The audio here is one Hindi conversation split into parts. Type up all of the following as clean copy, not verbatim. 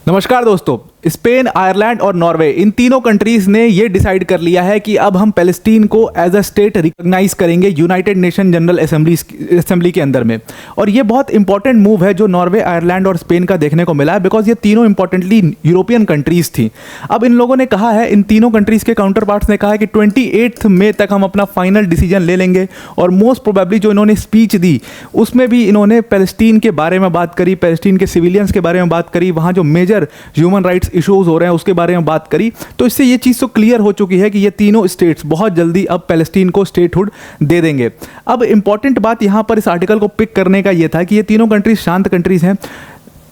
नमस्कार दोस्तों। स्पेन, आयरलैंड और नॉर्वे, इन तीनों कंट्रीज ने ये डिसाइड कर लिया है कि अब हम पैलेस्टीन को एज अ स्टेट रिकॉग्नाइज करेंगे यूनाइटेड नेशन जनरल असेंबली के अंदर में। और ये बहुत इंपॉर्टेंट मूव है जो नॉर्वे, आयरलैंड और स्पेन का देखने को मिला है, बिकॉज ये तीनों इंपॉर्टेंटली यूरोपियन कंट्रीज थी। अब इन लोगों ने कहा है, इन तीनों कंट्रीज के काउंटर पार्ट्स ने कहा है कि 28 मई तक हम अपना फाइनल डिसीजन ले लेंगे। और मोस्ट प्रोबेबली जो इन्होंने स्पीच दी उसमें भी इन्होंने पैलेस्टीन के बारे में बात करी, पैलेस्टीन के सिविलियंस के बारे में बात करी, वहाँ जो मेजर ह्यूमन राइट्स इश्यूज हो रहे हैं उसके बारे में बात करी। तो इससे ये चीज़ तो क्लियर हो चुकी है कि ये तीनों स्टेट्स बहुत जल्दी अब पैलेस्टीन को स्टेटहुड दे देंगे। अब इंपॉर्टेंट बात यहाँ पर इस आर्टिकल को पिक करने का ये था कि ये तीनों कंट्रीज शांत कंट्रीज हैं।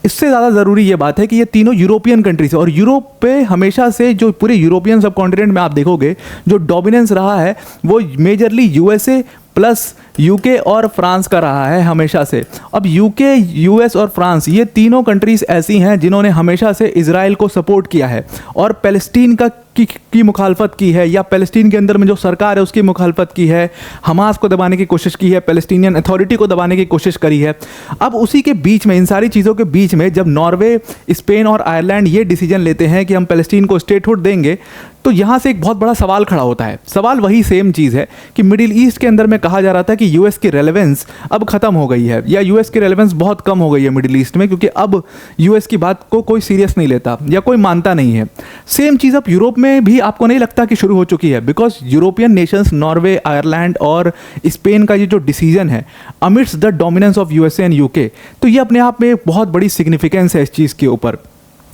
इससे ज़्यादा ज़रूरी ये बात है कि ये तीनों यूरोपियन कंट्रीज है और यूरोप पे हमेशा से जो पूरे यूरोपियन सब कॉन्टिनेंट में आप देखोगे जो डोमिनेंस रहा है वो मेजरली यूएसए प्लस यूके और फ्रांस का रहा है हमेशा से। अब यूके, यूएस और फ्रांस ये तीनों कंट्रीज़ ऐसी हैं जिन्होंने हमेशा से इजराइल को सपोर्ट किया है और पैलेस्टीन की मुखालफत की है, या पैलेस्टीन के अंदर में जो सरकार है उसकी मुखालफत की है, हमास को दबाने की कोशिश की है, पैलेस्टीनियन अथॉरिटी को दबाने की कोशिश करी है। अब उसी के बीच में, इन सारी चीज़ों के बीच में, जब नॉर्वे, स्पेन और आयरलैंड ये डिसीजन लेते हैं कि हम पैलेस्टीन को स्टेटहुड देंगे, तो यहाँ से एक बहुत बड़ा सवाल खड़ा होता है। सवाल वही सेम चीज़ है कि मिडिल ईस्ट के अंदर में कहा जा रहा था कि यूएस की रेलेवेंस अब ख़त्म हो गई है, या यूएस की रेलेवेंस बहुत कम हो गई है मिडिल ईस्ट में, क्योंकि अब यूएस की बात को कोई सीरियस नहीं लेता या कोई मानता नहीं है। सेम चीज़ अब यूरोप में भी आपको नहीं लगता कि शुरू हो चुकी है, because European Nations, Norway, Ireland और स्पेन का ये जो डिसीजन है amidst the dominance of USA and UK, तो ये अपने आप में एक बहुत बड़ी सिग्निफिकेंस है इस चीज़ के ऊपर।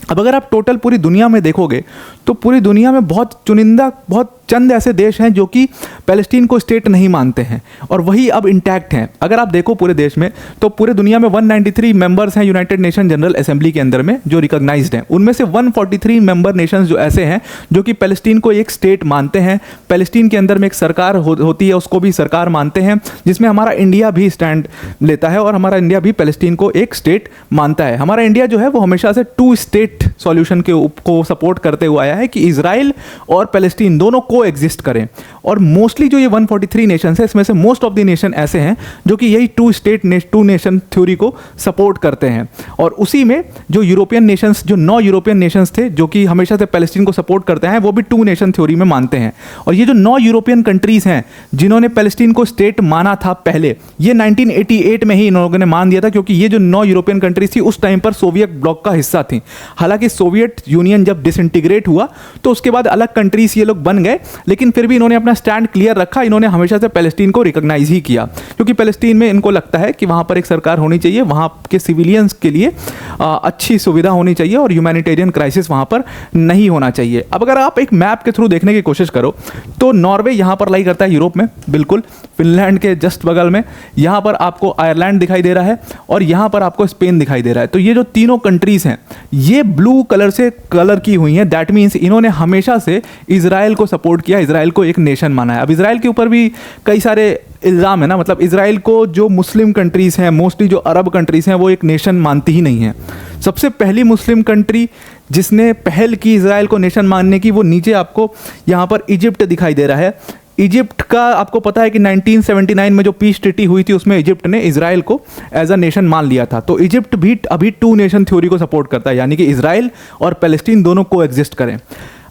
अब अगर आप टोटल पूरी दुनिया में देखोगे तो पूरी दुनिया में बहुत चुनिंदा, बहुत चंद ऐसे देश हैं जो कि पैलेस्टीन को स्टेट नहीं मानते हैं और वही अब इंटैक्ट हैं। अगर आप देखो पूरे देश में तो पूरे दुनिया में 193 मेंबर्स हैं यूनाइटेड नेशन जनरल असेंबली के अंदर में जो रिकॉग्नाइज्ड हैं। उनमें से 143 मेंबर नेशंस जो ऐसे हैं जो कि पैलेस्टीन को एक स्टेट मानते हैं। पैलेस्टीन के अंदर में एक सरकार होती है, उसको भी सरकार मानते हैं, जिसमें हमारा इंडिया भी स्टैंड लेता है और हमारा इंडिया भी पैलेस्टीन को एक स्टेट मानता है। हमारा इंडिया जो है वो हमेशा से 2 स्टेट सॉल्यूशन को सपोर्ट करते हुए आया है कि इजराइल और पैलेस्टीन दोनों को एग्जिस्ट करें। और मोस्टली जो ये 143 नेशन है इसमें से मोस्ट ऑफ द नेशन ऐसे हैं जो कि यही 2 नेशन थ्योरी को सपोर्ट करते हैं। और उसी में जो यूरोपियन नेशंस, जो 9 यूरोपियन नेशंस थे जो कि हमेशा से पैलेस्टीन को सपोर्ट करते हैं, वो भी 2 नेशन थ्योरी में मानते हैं। और ये जो 9 यूरोपियन कंट्रीज हैं जिन्होंने पैलेस्टीन को स्टेट माना था पहले, ये 1988 में ही इन लोगों ने मान दिया था, क्योंकि ये जो 9 यूरोपियन कंट्रीज थी उस टाइम पर सोवियत ब्लॉक का हिस्सा थी। हालांकि सोवियत यूनियन जब डिसइंटीग्रेट हुआ तो उसके बाद अलग कंट्रीज ये लोग बन गए, लेकिन फिर भी इन्होंने अपना स्टैंड क्लियर रखा। इन्होंने हमेशा से पैलेस्टीन को रिकॉग्नाइज ही किया, क्योंकि पैलेस्टीन में इनको लगता है कि वहाँ पर एक सरकार होनी चाहिए, वहाँ के सिविलियंस के लिए अच्छी सुविधा होनी चाहिए और ह्यूमैनिटेरियन क्राइसिस वहाँ पर नहीं होना चाहिए। अब अगर आप एक मैप के थ्रू देखने की कोशिश करो तो नॉर्वे यहाँ पर लाई करता है यूरोप में, बिल्कुल फिनलैंड के जस्ट बगल में। यहाँ पर आपको आयरलैंड दिखाई दे रहा है और यहाँ पर आपको स्पेन दिखाई दे रहा है। तो ये जो तीनों कंट्रीज हैं ये ब्लू कलर से कलर की हुई हैं। दैट मीन्स इन्होंने हमेशा से इजराइल को सपोर्ट किया, इजराइल को एक नेशन माना है। अब इजराइल के ऊपर भी कई सारे इल्ज़ाम है ना, मतलब इजराइल को जो मुस्लिम कंट्रीज हैं, मोस्टली जो अरब कंट्रीज हैं, वो एक नेशन मानती ही नहीं है। सबसे पहली मुस्लिम कंट्री जिसने पहल की इजराइल को नेशन मानने की, वो नीचे आपको यहाँ पर इजिप्ट दिखाई दे रहा है। इजिप्ट का आपको पता है कि 1979 में जो पीस ट्रीटी हुई थी उसमें इजिप्ट ने इजराइल को एज अ नेशन मान लिया था। तो इजिप्ट भी अभी 2 नेशन थ्योरी को सपोर्ट करता है, यानी कि इजराइल और पैलेस्टीन दोनों को एग्जिस्ट करें।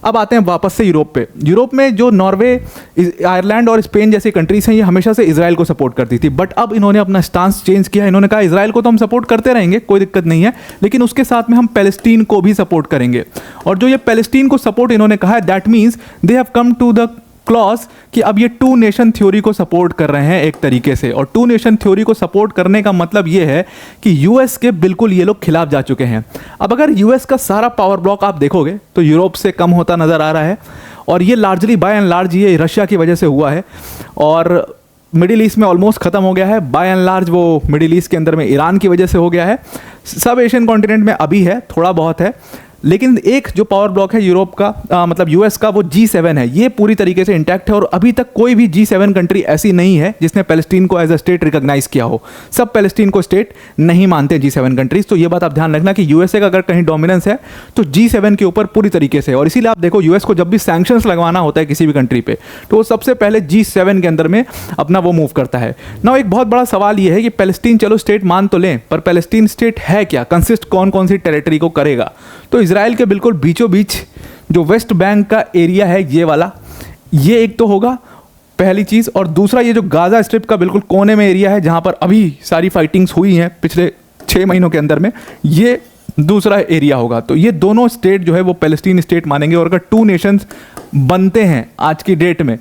अब आते हैं वापस से यूरोप पे। यूरोप में जो नॉर्वे, आयरलैंड और स्पेन जैसी कंट्रीज हैं ये हमेशा से इजराइल को सपोर्ट करती थी, बट अब इन्होंने अपना स्टांस चेंज किया। इन्होंने कहा इजराइल को तो हम सपोर्ट करते रहेंगे, कोई दिक्कत नहीं है, लेकिन उसके साथ में हम पैलेस्टीन को भी सपोर्ट करेंगे। और जो ये पैलेस्टीन को सपोर्ट इन्होंने कहा है, that means they have come to the clause कि अब ये 2 नेशन थ्योरी को सपोर्ट कर रहे हैं एक तरीके से। और 2 नेशन थ्योरी को सपोर्ट करने का मतलब ये है कि यूएस के बिल्कुल ये लोग खिलाफ जा चुके हैं। अब अगर यूएस का सारा पावर ब्लॉक आप देखोगे तो यूरोप से कम होता नज़र आ रहा है, और ये लार्जली बाय एंड लार्ज ये रशिया की वजह से हुआ है। और मिडिल ईस्ट में ऑलमोस्ट ख़त्म हो गया है बाय एंड लार्ज, वो मिडिल ईस्ट के अंदर में ईरान की वजह से हो गया है। सब एशियन कॉन्टिनेंट में अभी है, थोड़ा बहुत है, लेकिन एक जो पावर ब्लॉक है यूरोप का, मतलब यूएस का, वो G7 है, ये पूरी तरीके से इंटैक्ट है। और अभी तक कोई भी G7 कंट्री ऐसी नहीं है जिसने पैलेस्टीन को एज अ स्टेट रिकॉग्नाइज किया हो। सब पैलेस्टीन को स्टेट नहीं मानते G7 कंट्रीज। तो ये बात आप ध्यान रखना कि यूएसए का अगर कहीं डोमिनेंस है तो G7 के ऊपर पूरी तरीके से। और इसीलिए आप देखो यूएस को जब भी सैंक्शंस लगवाना होता है किसी भी कंट्री पे, तो वो सबसे पहले G7 के अंदर में अपना वो मूव करता है ना। एक बहुत बड़ा सवाल ये है कि पैलेस्टीन चलो स्टेट मान तो लें, पर पैलेस्टीन स्टेट है क्या, कंसिस्ट कौन कौन सी टेरिटरी को करेगा। तो इसराइल के बिल्कुल बीचों बीच जो वेस्ट बैंक का एरिया है ये वाला, ये एक तो होगा पहली चीज़। और दूसरा ये जो गाज़ा स्ट्रिप का बिल्कुल कोने में एरिया है जहाँ पर अभी सारी फाइटिंग्स हुई हैं पिछले 6 महीनों के अंदर में, ये दूसरा एरिया होगा। तो ये दोनों स्टेट जो है वो पैलेस्टीन स्टेट मानेंगे। और अगर 2 नेशंस बनते हैं आज की डेट में,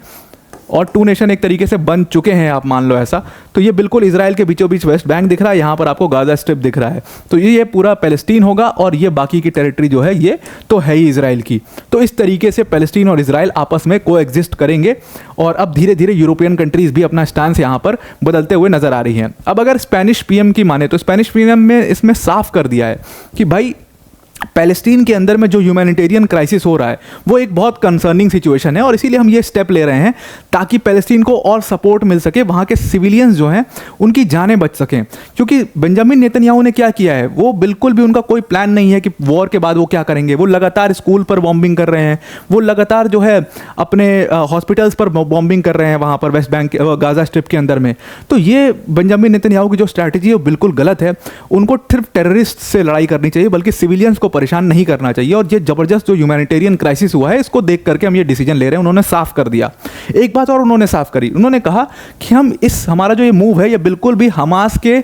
और 2 नेशन एक तरीके से बन चुके हैं आप मान लो ऐसा, तो ये बिल्कुल इसराइल के बीचों बीच वेस्ट बैंक दिख रहा है, यहाँ पर आपको गाज़ा स्ट्रिप दिख रहा है। तो ये पूरा पैलेस्टीन होगा और ये बाकी की टेरिटरी जो है ये तो है ही इसराइल की। तो इस तरीके से पैलेस्टीन और इसराइल आपस में को एग्जिस्ट करेंगे। और अब धीरे धीरे यूरोपियन कंट्रीज़ भी अपना स्टांस यहाँ पर बदलते हुए नजर आ रही हैं। अब अगर स्पेनिश पीएम की माने तो स्पेनिश पीएम में इसमें साफ कर दिया है कि भाई पैलेस्टीन के अंदर में जो ह्यूमैनिटेरियन क्राइसिस हो रहा है वो एक बहुत कंसर्निंग सिचुएशन है, और इसीलिए हम ये स्टेप ले रहे हैं ताकि पैलेस्टीन को और सपोर्ट मिल सके, वहाँ के सिविलियंस जो हैं उनकी जानें बच सकें। क्योंकि बेंजामिन नेतन्याहू ने क्या किया है, वो बिल्कुल भी उनका कोई प्लान नहीं है कि वॉर के बाद वो क्या करेंगे। वो लगातार स्कूल पर बॉम्बिंग कर रहे हैं, वो लगातार जो है अपने हॉस्पिटल्स पर बॉम्बिंग कर रहे हैं वहाँ पर वेस्ट बैंक गाज़ा स्ट्रिप के अंदर में। तो ये बेंजामिन नेतन्याहू की जो स्ट्रैटेजी है वो बिल्कुल गलत है। उनको सिर्फ टेररिस्ट से लड़ाई करनी चाहिए, बल्कि सिविलियंस को परेशान नहीं करना चाहिए। और ये जबरदस्त जो ह्यूमैनिटेरियन क्राइसिस हुआ है इसको देख करके हम ये डिसीजन ले रहे हैं। उन्होंने साफ कर दिया। एक बात और उन्होंने साफ करी, उन्होंने कहा कि हमारा जो ये मूव है ये बिल्कुल भी हमास के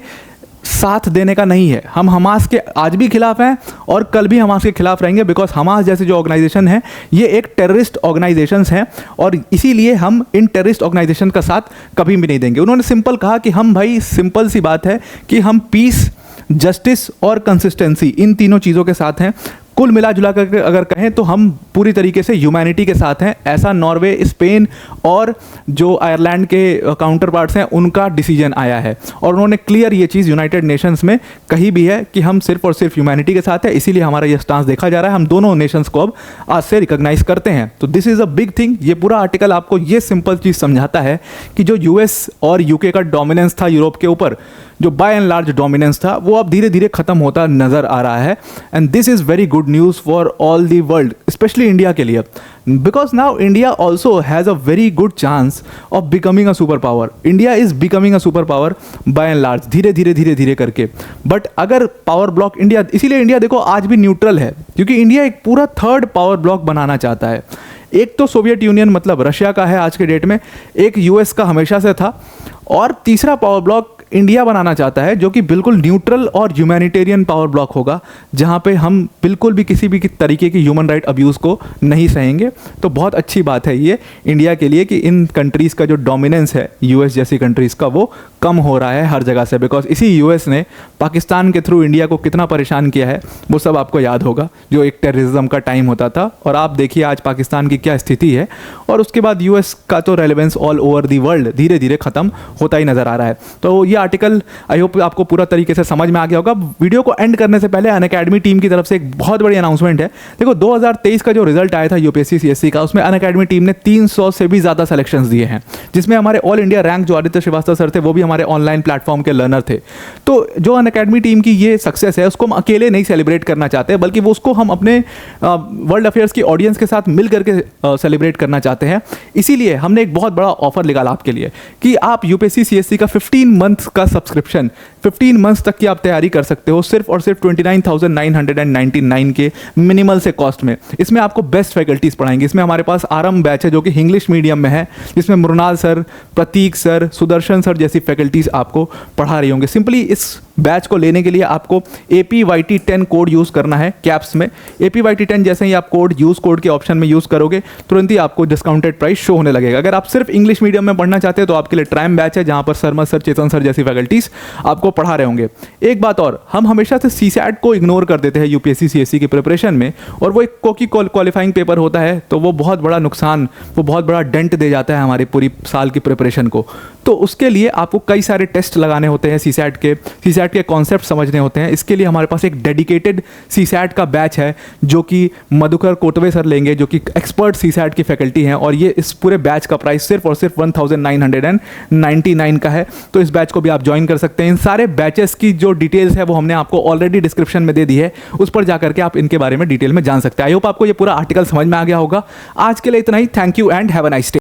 साथ देने का नहीं है। हम हमास के आज भी खिलाफ हैं और कल भी हमास के खिलाफ रहेंगे, बिकॉज हमास जैसे जो ऑर्गेनाइजेशन है ये एक टेररिस्ट ऑर्गेनाइजेशंस हैं, और इसीलिए हम इन टेररिस्ट ऑर्गेनाइजेशन का साथ कभी भी नहीं देंगे। उन्होंने सिंपल कहा कि हम भाई, सिंपल सी बात है कि हम पीस, जस्टिस और कंसिस्टेंसी इन तीनों चीज़ों के साथ हैं। कुल मिला जुला कर अगर कहें तो हम पूरी तरीके से ह्यूमैनिटी के साथ हैं। ऐसा नॉर्वे, स्पेन और जो आयरलैंड के काउंटर पार्ट्स हैं उनका डिसीजन आया है, और उन्होंने क्लियर ये चीज़ यूनाइटेड नेशंस में कही भी है कि हम सिर्फ और सिर्फ ह्यूमैनिटी के साथ है। इसीलिए हमारा ये स्टांस देखा जा रहा है। हम दोनों नेशंस को अब आज से रिकॉग्नाइज करते हैं। तो this is a big thing. ये पूरा आर्टिकल आपको ये सिंपल चीज़ समझाता है कि जो यूएस और यूके का डोमिनेंस था यूरोप के ऊपर, जो बाय एंड लार्ज डोमिनेंस था, वो अब धीरे धीरे खत्म होता नजर आ रहा है। And this is very good news for all the world, specially India के लिए, because now India also has a very good chance of becoming a super power. India is becoming a super power bye and large, धीरे धीरे करके। बट अगर पावर ब्लॉक इंडिया, इसीलिए इंडिया देखो आज भी न्यूट्रल है, क्योंकि इंडिया एक पूरा 3rd पावर ब्लॉक बनाना चाहता है। एक तो सोवियत यूनियन मतलब रशिया का है आज के डेट में, एक यूएस का हमेशा से था, और तीसरा पावर ब्लॉक इंडिया बनाना चाहता है जो कि बिल्कुल न्यूट्रल और ह्यूमैनिटेरियन पावर ब्लॉक होगा, जहां पे हम बिल्कुल भी किसी भी तरीके की ह्यूमन राइट अब्यूज़ को नहीं सहेंगे। तो बहुत अच्छी बात है ये इंडिया के लिए कि इन कंट्रीज़ का जो डोमिनेंस है यूएस जैसी कंट्रीज़ का वो कम हो रहा है हर जगह से। बिकॉज इसी यूएस ने पाकिस्तान के थ्रू इंडिया को कितना परेशान किया है वो सब आपको याद होगा, जो एक टेररिज्म का टाइम होता था। और आप देखिए आज पाकिस्तान की क्या स्थिति है, और उसके बाद यूएस का तो relevance all over the world धीरे धीरे ख़त्म होता ही नज़र आ रहा है। तो ये आर्टिकल आई होप आपको पूरा तरीके से समझ में आ गया होगा। वीडियो को एंड करने से पहले अनअकैडमी टीम की तरफ से एक बहुत बड़ी अनाउंसमेंट है। देखो 2023 का जो रिजल्ट आया था यूपीएससी सीएससी का, उसमें अनअकैडमी टीम ने 300 से भी ज़्यादा सिलेक्शंस दिए हैं, जिसमें हमारे ऑल इंडिया रैंक जो आदित्य श्रीवास्तव सर थे वो भी हमारे ऑनलाइन प्लेटफॉर्म के लर्नर थे। तो जो अनअकैडमी टीम की ये सक्सेस है उसको हम अकेले नहीं सेलिब्रेट करना चाहते, बल्कि वो उसको हम अपने वर्ल्ड अफेयर्स की ऑडियंस के साथ मिल करके सेलिब्रेट करना चाहते हैं। इसीलिए हमने एक बहुत बड़ा ऑफर निकाला आपके लिए कि आप यूपीएससी सीएससी का 15 मंथ्स का सब्सक्रिप्शन 15 मंथ्स तक की आप तैयारी कर सकते हो सिर्फ और सिर्फ 29,999 के मिनिमल से कॉस्ट में। इसमें आपको बेस्ट फैकल्टीज पढ़ाएंगे। इसमें हमारे पास आरंभ बैच है जो कि इंग्लिश मीडियम में है, जिसमें मृणाल सर, प्रतीक सर, सुदर्शन सर जैसी फैकल्टीज आपको पढ़ा रही होंगे। सिंपली इस बैच को लेने के लिए आपको APYT10 कोड यूज़ करना है कैप्स में। APYT10 जैसे ही आप कोड के ऑप्शन में यूज़ करोगे तुरंत ही आपको डिस्काउंटेड प्राइस शो होने लगेगा। अगर आप सिर्फ इंग्लिश मीडियम में पढ़ना चाहते हैं तो आपके लिए ट्राइम बैच है, जहाँ पर शर्मा सर, चेतन सर जैसी फैकल्टीज आपको पढ़ा रहे होंगे। एक बात और, हम हमेशा से CSAT को इग्नोर कर देते हैं यूपीएससी सीएससी की प्रिपरेशन में, और वो एक कोकी क्वालिफाइंग पेपर होता है, तो वो बहुत बड़ा नुकसान, वो बहुत बड़ा डेंट दे जाता है हमारी पूरी साल की प्रिपरेशन को। तो उसके लिए आपको कई सारे टेस्ट लगाने होते हैं CSAT के कॉन्सेप्ट समझने होते हैं। इसके लिए हमारे पास एक डेडिकेटेड CSAT का बैच है जो कि मधुकर कोटवे सर लेंगे, जो कि एक्सपर्ट CSAT की फैकल्टी हैं, और ये इस पूरे बैच का प्राइस सिर्फ और सिर्फ 1999 का है। तो इस बैच को भी आप ज्वाइन कर सकते हैं। इन सारे बैचेस की जो डिटेल्स है वो हमने आपको ऑलरेडी डिस्क्रिप्शन में दे दी है, उस पर जाकर के आप इनके बारे में डिटेल में जान सकते हैं। आई होप आपको ये पूरा आर्टिकल समझ में आ गया होगा। आज के लिए इतना ही। Thank you and have a nice day.